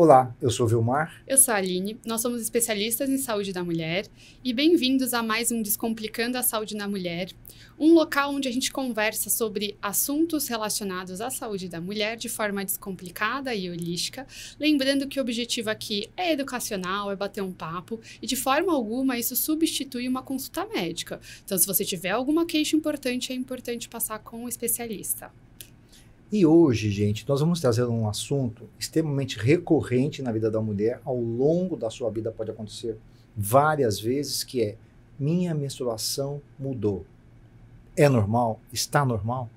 Olá, eu sou Vilmar. Eu sou a Aline, nós somos especialistas em saúde da mulher e bem-vindos a mais um Descomplicando a Saúde na Mulher, um local onde a gente conversa sobre assuntos relacionados à saúde da mulher de forma descomplicada e holística, lembrando que o objetivo aqui é educacional, é bater um papo e de forma alguma isso substitui uma consulta médica. Então, se você tiver alguma queixa importante, é importante passar com um especialista. E hoje, gente, nós vamos trazer um assunto extremamente recorrente na vida da mulher, ao longo da sua vida pode acontecer várias vezes, que é: minha menstruação mudou. É normal? Está normal?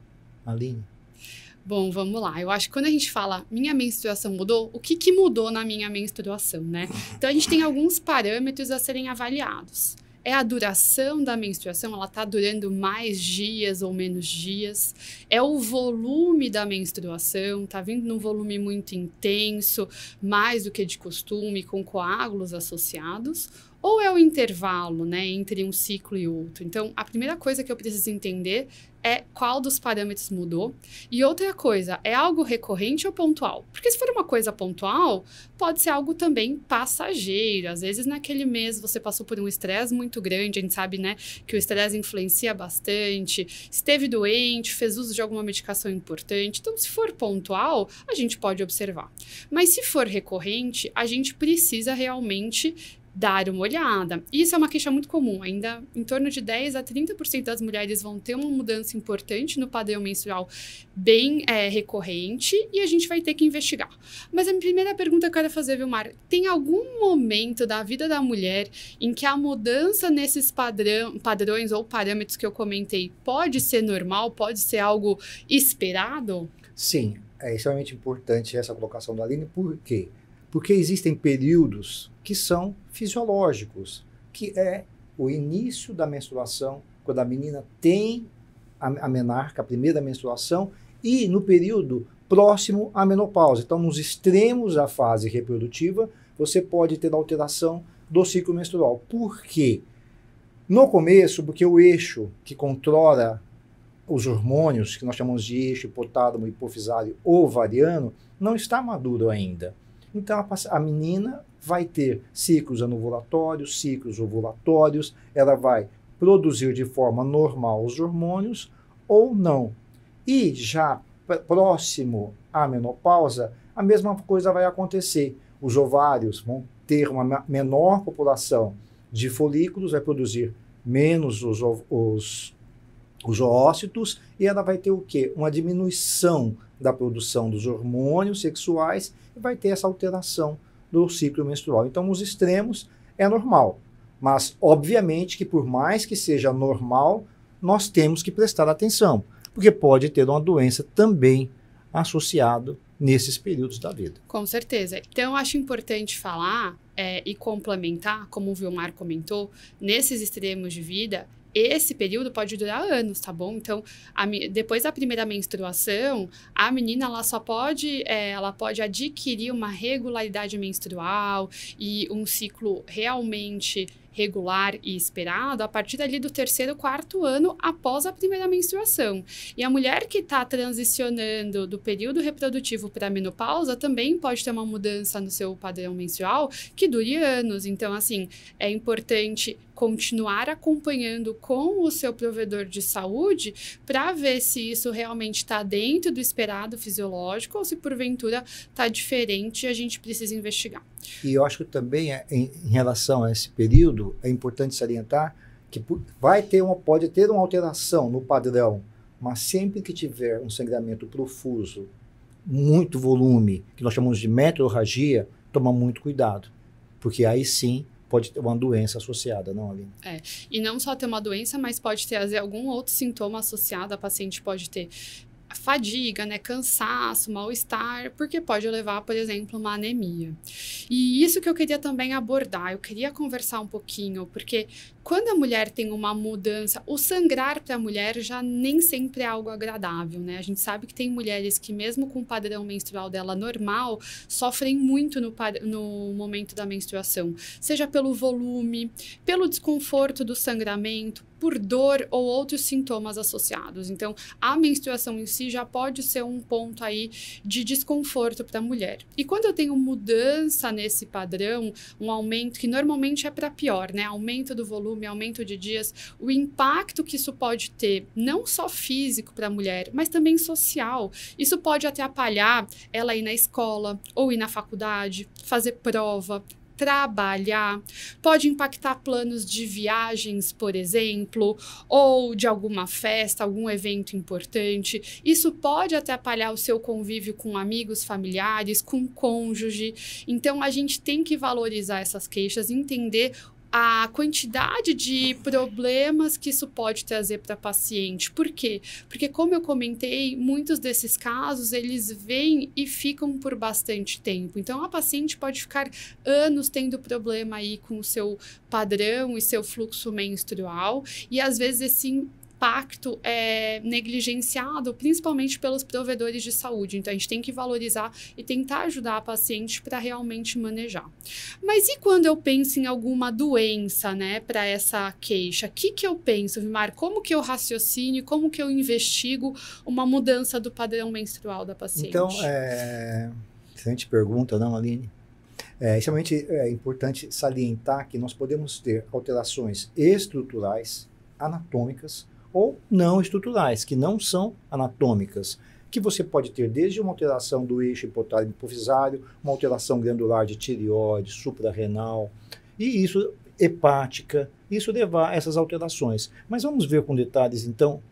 Aline? Bom, vamos lá. Eu acho que quando a gente fala minha menstruação mudou, o que mudou na minha menstruação, né? Então, a gente tem alguns parâmetros a serem avaliados. É a duração da menstruação, ela está durando mais dias ou menos dias. É o volume da menstruação, está vindo num volume muito intenso, mais do que de costume, com coágulos associados. Ou é o intervalo, né, entre um ciclo e outro. Então, a primeira coisa que eu preciso entender é qual dos parâmetros mudou. E outra coisa, é algo recorrente ou pontual? Porque se for uma coisa pontual, pode ser algo também passageiro. Às vezes, naquele mês, você passou por um estresse muito grande. A gente sabe, né, que o estresse influencia bastante. Esteve doente, fez uso de alguma medicação importante. Então, se for pontual, a gente pode observar. Mas se for recorrente, a gente precisa realmente dar uma olhada. Isso é uma queixa muito comum. Ainda em torno de 10 a 30% das mulheres vão ter uma mudança importante no padrão menstrual bem recorrente e a gente vai ter que investigar. Mas a minha primeira pergunta que eu quero fazer, Vilmar, tem algum momento da vida da mulher em que a mudança nesses padrões ou parâmetros que eu comentei pode ser normal, pode ser algo esperado? Sim, é extremamente importante essa colocação da Aline. Por quê? Porque existem períodos que são fisiológicos, que é o início da menstruação, quando a menina tem a menarca, a primeira menstruação, e no período próximo à menopausa. Então, nos extremos da fase reprodutiva, você pode ter alteração do ciclo menstrual. Por quê? No começo, porque o eixo que controla os hormônios, que nós chamamos de eixo hipotálamo, hipofisário, ovariano, não está maduro ainda. Então, a menina vai ter ciclos anovulatórios, ciclos ovulatórios, ela vai produzir de forma normal os hormônios ou não. E já próximo à menopausa, a mesma coisa vai acontecer. Os ovários vão ter uma menor população de folículos, vai produzir menos os oócitos, e ela vai ter o quê? Uma diminuição da produção dos hormônios sexuais e vai ter essa alteração do ciclo menstrual. Então, nos extremos é normal, mas obviamente que por mais que seja normal, nós temos que prestar atenção, porque pode ter uma doença também associada nesses períodos da vida. Com certeza. Então, eu acho importante falar e complementar, como o Vilmar comentou, nesses extremos de vida, esse período pode durar anos, tá bom? Então, depois da primeira menstruação, a menina ela pode adquirir uma regularidade menstrual e um ciclo realmente regular e esperado a partir ali do 3º, 4º ano após a primeira menstruação. E a mulher que está transicionando do período reprodutivo para a menopausa também pode ter uma mudança no seu padrão menstrual que dure anos. Então, assim, é importante continuar acompanhando com o seu provedor de saúde para ver se isso realmente está dentro do esperado fisiológico ou se porventura está diferente e a gente precisa investigar. E eu acho que também, em relação a esse período, é importante salientar que pode ter uma alteração no padrão, mas sempre que tiver um sangramento profuso, muito volume, que nós chamamos de meteorragia, toma muito cuidado, porque aí sim pode ter uma doença associada, não, Aline? E não só ter uma doença, mas pode ter algum outro sintoma associado. A paciente pode ter fadiga, né, cansaço, mal-estar, porque pode levar, por exemplo, uma anemia. E isso que eu queria também abordar, eu queria conversar um pouquinho, porque Quando a mulher tem uma mudança, o sangrar para a mulher já nem sempre é algo agradável, né? A gente sabe que tem mulheres que mesmo com o padrão menstrual dela normal, sofrem muito no momento da menstruação, seja pelo volume, pelo desconforto do sangramento, por dor ou outros sintomas associados. Então, a menstruação em si já pode ser um ponto aí de desconforto para a mulher. E quando eu tenho mudança nesse padrão, um aumento que normalmente é para pior, né? Aumento do volume, aumento de dias, o impacto que isso pode ter, não só físico para a mulher, mas também social. Isso pode atrapalhar ela ir na escola ou ir na faculdade, fazer prova, trabalhar, pode impactar planos de viagens, por exemplo, ou de alguma festa, algum evento importante. Isso pode atrapalhar o seu convívio com amigos, familiares, com cônjuge. Então, a gente tem que valorizar essas queixas, entender a quantidade de problemas que isso pode trazer para a paciente. Por quê? Porque, como eu comentei, muitos desses casos, eles vêm e ficam por bastante tempo. Então, a paciente pode ficar anos tendo problema aí com o seu padrão e seu fluxo menstrual, e às vezes esse impacto é negligenciado, principalmente pelos provedores de saúde. Então, a gente tem que valorizar e tentar ajudar a paciente para realmente manejar. Mas e quando eu penso em alguma doença, né, para essa queixa? O que eu penso, Vimar? Como que eu raciocino? Como que eu investigo uma mudança do padrão menstrual da paciente? Então, excelente pergunta, não, Aline? É extremamente importante salientar que nós podemos ter alterações estruturais, anatômicas, ou não estruturais, que não são anatômicas, que você pode ter desde uma alteração do eixo hipotálamo hipofisário, uma alteração glandular de tireoide, suprarrenal, e isso hepática, isso levar a essas alterações. Mas vamos ver com detalhes, então,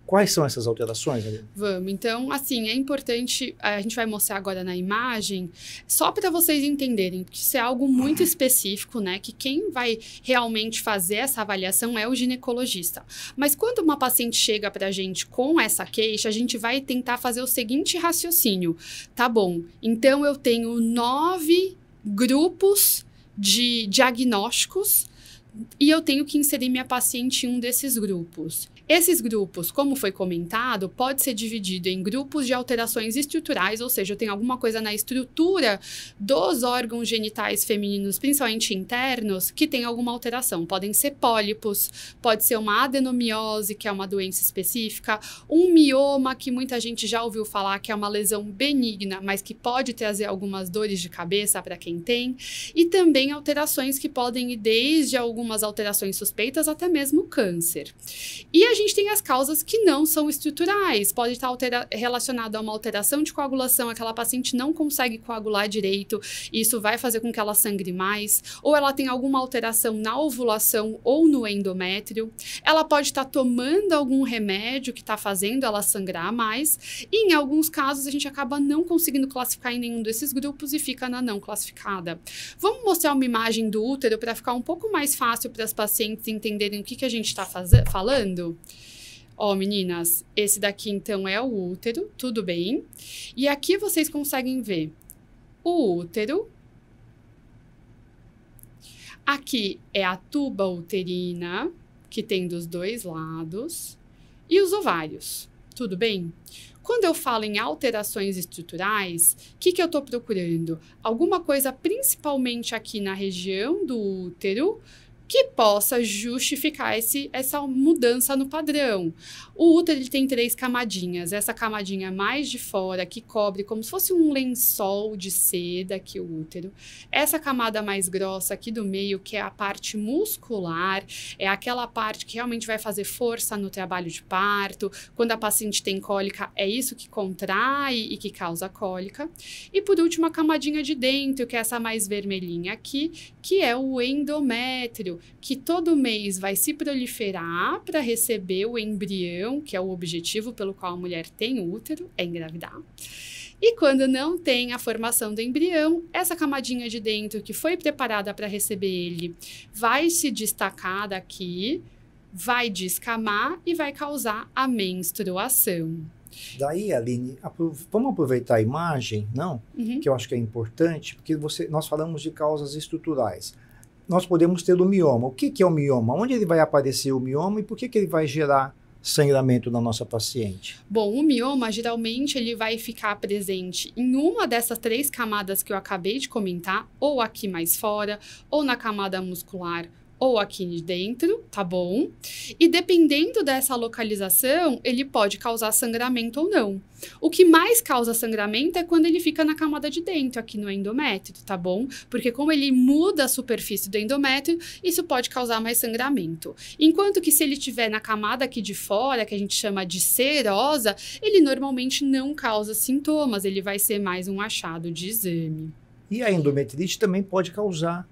quais são essas alterações, Aline? Vamos. Então, assim, é importante, a gente vai mostrar agora na imagem, só para vocês entenderem, que isso é algo muito específico, né? Que quem vai realmente fazer essa avaliação é o ginecologista. Mas quando uma paciente chega para a gente com essa queixa, a gente vai tentar fazer o seguinte raciocínio. Tá bom, então eu tenho 9 grupos de diagnósticos e eu tenho que inserir minha paciente em um desses grupos. Esses grupos, como foi comentado, pode ser dividido em grupos de alterações estruturais, ou seja, eu tenho alguma coisa na estrutura dos órgãos genitais femininos, principalmente internos, que tem alguma alteração. Podem ser pólipos, pode ser uma adenomiose, que é uma doença específica, um mioma, que muita gente já ouviu falar que é uma lesão benigna, mas que pode trazer algumas dores de cabeça para quem tem, e também alterações que podem ir desde algumas alterações suspeitas até mesmo câncer. E a gente tem as causas que não são estruturais, pode estar relacionado a uma alteração de coagulação, aquela paciente não consegue coagular direito, e isso vai fazer com que ela sangre mais, ou ela tem alguma alteração na ovulação ou no endométrio, ela pode estar tomando algum remédio que está fazendo ela sangrar mais, e em alguns casos a gente acaba não conseguindo classificar em nenhum desses grupos e fica na não classificada. Vamos mostrar uma imagem do útero para ficar um pouco mais fácil para as pacientes entenderem o que a gente está falando? Ó, meninas, esse daqui então é o útero, tudo bem? E aqui vocês conseguem ver o útero. Aqui é a tuba uterina, que tem dos dois lados, e os ovários, tudo bem? Quando eu falo em alterações estruturais, o que eu estou procurando? Alguma coisa principalmente aqui na região do útero, que possa justificar essa mudança no padrão. O útero ele tem 3 camadinhas. Essa camadinha mais de fora, que cobre como se fosse um lençol de seda aqui o útero. Essa camada mais grossa aqui do meio, que é a parte muscular, é aquela parte que realmente vai fazer força no trabalho de parto. Quando a paciente tem cólica, é isso que contrai e que causa cólica. E por último, a camadinha de dentro, que é essa mais vermelhinha aqui, que é o endométrio, que todo mês vai se proliferar para receber o embrião, que é o objetivo pelo qual a mulher tem útero, é engravidar. E quando não tem a formação do embrião, essa camadinha de dentro que foi preparada para receber ele vai se destacar daqui, vai descamar e vai causar a menstruação. Daí, Aline, vamos aproveitar a imagem, não? Que eu acho que é importante, porque nós falamos de causas estruturais. nós podemos ter o mioma. O que é o mioma? Onde ele vai aparecer o mioma e por que ele vai gerar sangramento na nossa paciente? Bom, o mioma, geralmente, ele vai ficar presente em uma dessas 3 camadas que eu acabei de comentar, ou aqui mais fora, ou na camada muscular, ou aqui dentro, tá bom? E dependendo dessa localização, ele pode causar sangramento ou não. O que mais causa sangramento é quando ele fica na camada de dentro, aqui no endométrio, tá bom? Porque como ele muda a superfície do endométrio, isso pode causar mais sangramento. Enquanto que se ele estiver na camada aqui de fora, que a gente chama de serosa, ele normalmente não causa sintomas, ele vai ser mais um achado de exame. E a endometrite também pode causar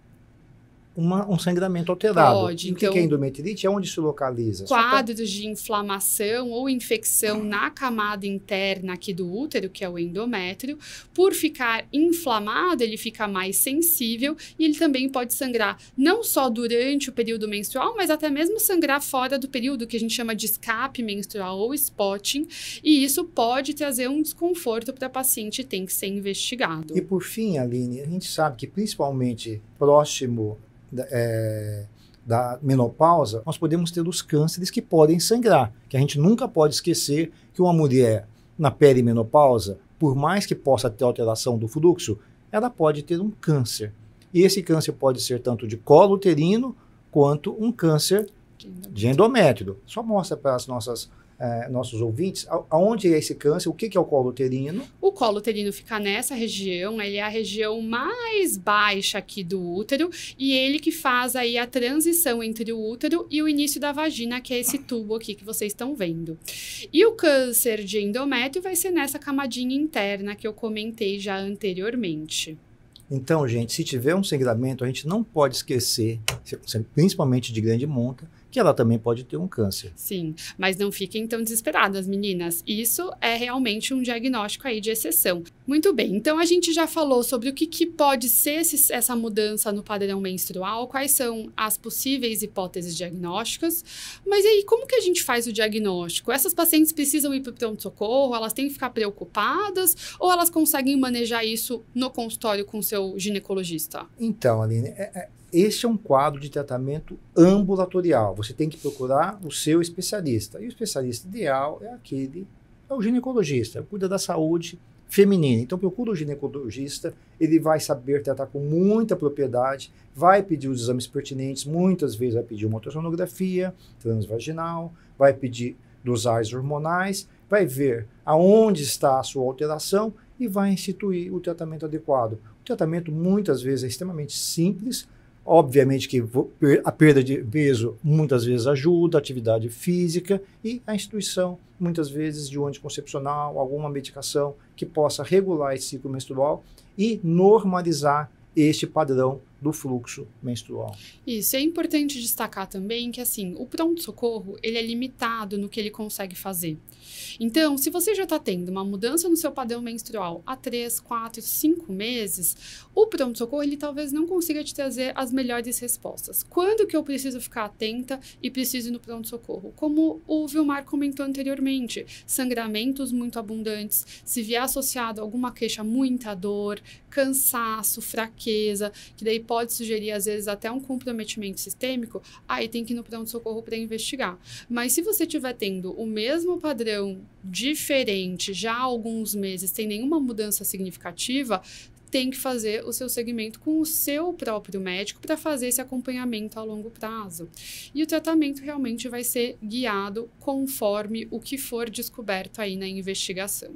um sangramento alterado. Pode. E o que é endometrite? É onde se localiza? Quadros de inflamação ou infecção na camada interna aqui do útero, que é o endométrio. Por ficar inflamado, ele fica mais sensível e ele também pode sangrar não só durante o período menstrual, mas até mesmo sangrar fora do período, que a gente chama de escape menstrual ou spotting. E isso pode trazer um desconforto para a paciente e tem que ser investigado. E por fim, Aline, a gente sabe que principalmente próximo da menopausa, nós podemos ter os cânceres que podem sangrar, que a gente nunca pode esquecer que uma mulher na perimenopausa, por mais que possa ter alteração do fluxo, ela pode ter um câncer. E esse câncer pode ser tanto de colo uterino quanto um câncer de endométrio. Só mostra para as nossos ouvintes aonde é esse câncer, o que é o colo uterino. O colo uterino fica nessa região, ele é a região mais baixa aqui do útero e ele que faz aí a transição entre o útero e o início da vagina, que é esse tubo aqui que vocês estão vendo. E o câncer de endométrio vai ser nessa camadinha interna que eu comentei já anteriormente. Então, gente, se tiver um sangramento, a gente não pode esquecer, principalmente de grande monta, que ela também pode ter um câncer. Sim, mas não fiquem tão desesperadas, meninas. Isso é realmente um diagnóstico aí de exceção. Muito bem, então a gente já falou sobre o que pode ser essa mudança no padrão menstrual, quais são as possíveis hipóteses diagnósticas, mas e aí, como que a gente faz o diagnóstico? Essas pacientes precisam ir para o pronto-socorro, elas têm que ficar preocupadas ou elas conseguem manejar isso no consultório com o seu ginecologista? Então, Aline, este é um quadro de tratamento ambulatorial. Você tem que procurar o seu especialista. E o especialista ideal é o ginecologista, cuida da saúde feminina. Então, procura o ginecologista, ele vai saber tratar com muita propriedade, vai pedir os exames pertinentes, muitas vezes vai pedir uma ultrassonografia transvaginal, vai pedir dosagens hormonais, vai ver aonde está a sua alteração e vai instituir o tratamento adequado. O tratamento, muitas vezes, é extremamente simples. Obviamente que a perda de peso muitas vezes ajuda, a atividade física e a instituição, muitas vezes, de um anticoncepcional, alguma medicação que possa regular esse ciclo menstrual e normalizar este padrão do fluxo menstrual. Isso, é importante destacar também que, assim, o pronto-socorro, ele é limitado no que ele consegue fazer. Então, se você já está tendo uma mudança no seu padrão menstrual há 3, 4, 5 meses, o pronto-socorro, ele talvez não consiga te trazer as melhores respostas. Quando que eu preciso ficar atenta e preciso ir no pronto-socorro? Como o Vilmar comentou anteriormente, sangramentos muito abundantes, se vier associado a alguma queixa, muita dor, cansaço, fraqueza, que daí pode sugerir, às vezes, até um comprometimento sistêmico, aí tem que ir no pronto-socorro para investigar. Mas se você estiver tendo o mesmo padrão diferente já há alguns meses, sem nenhuma mudança significativa, tem que fazer o seu segmento com o seu próprio médico para fazer esse acompanhamento a longo prazo. E o tratamento realmente vai ser guiado conforme o que for descoberto aí na investigação.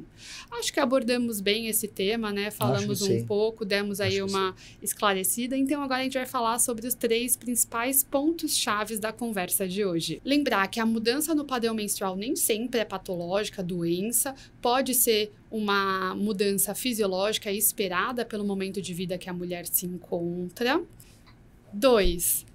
Acho que abordamos bem esse tema, né? Falamos um pouco, demos aí uma esclarecida. Então, agora a gente vai falar sobre os 3 principais pontos-chave da conversa de hoje. Lembrar que a mudança no padrão menstrual nem sempre é patológica, doença, pode ser uma mudança fisiológica esperada pelo momento de vida que a mulher se encontra. 2,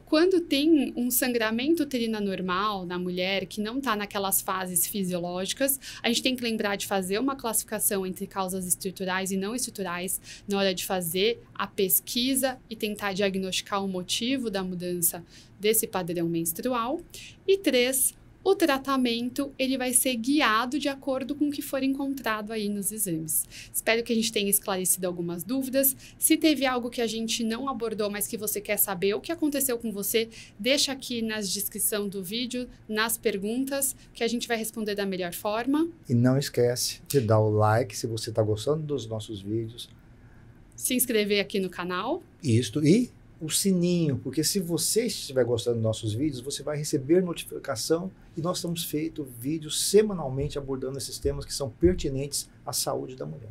quando tem um sangramento uterino anormal na mulher que não está naquelas fases fisiológicas, a gente tem que lembrar de fazer uma classificação entre causas estruturais e não estruturais na hora de fazer a pesquisa e tentar diagnosticar o motivo da mudança desse padrão menstrual. E 3, O tratamento, ele vai ser guiado de acordo com o que for encontrado aí nos exames. Espero que a gente tenha esclarecido algumas dúvidas. Se teve algo que a gente não abordou, mas que você quer saber o que aconteceu com você, deixa aqui na descrição do vídeo, nas perguntas, que a gente vai responder da melhor forma. E não esquece de dar o like se você está gostando dos nossos vídeos. Se inscrever aqui no canal. Isto, e o sininho, porque se você estiver gostando dos nossos vídeos, você vai receber notificação e nós temos feito vídeos semanalmente abordando esses temas que são pertinentes à saúde da mulher.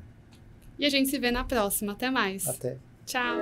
E a gente se vê na próxima. Até mais. Até. Tchau.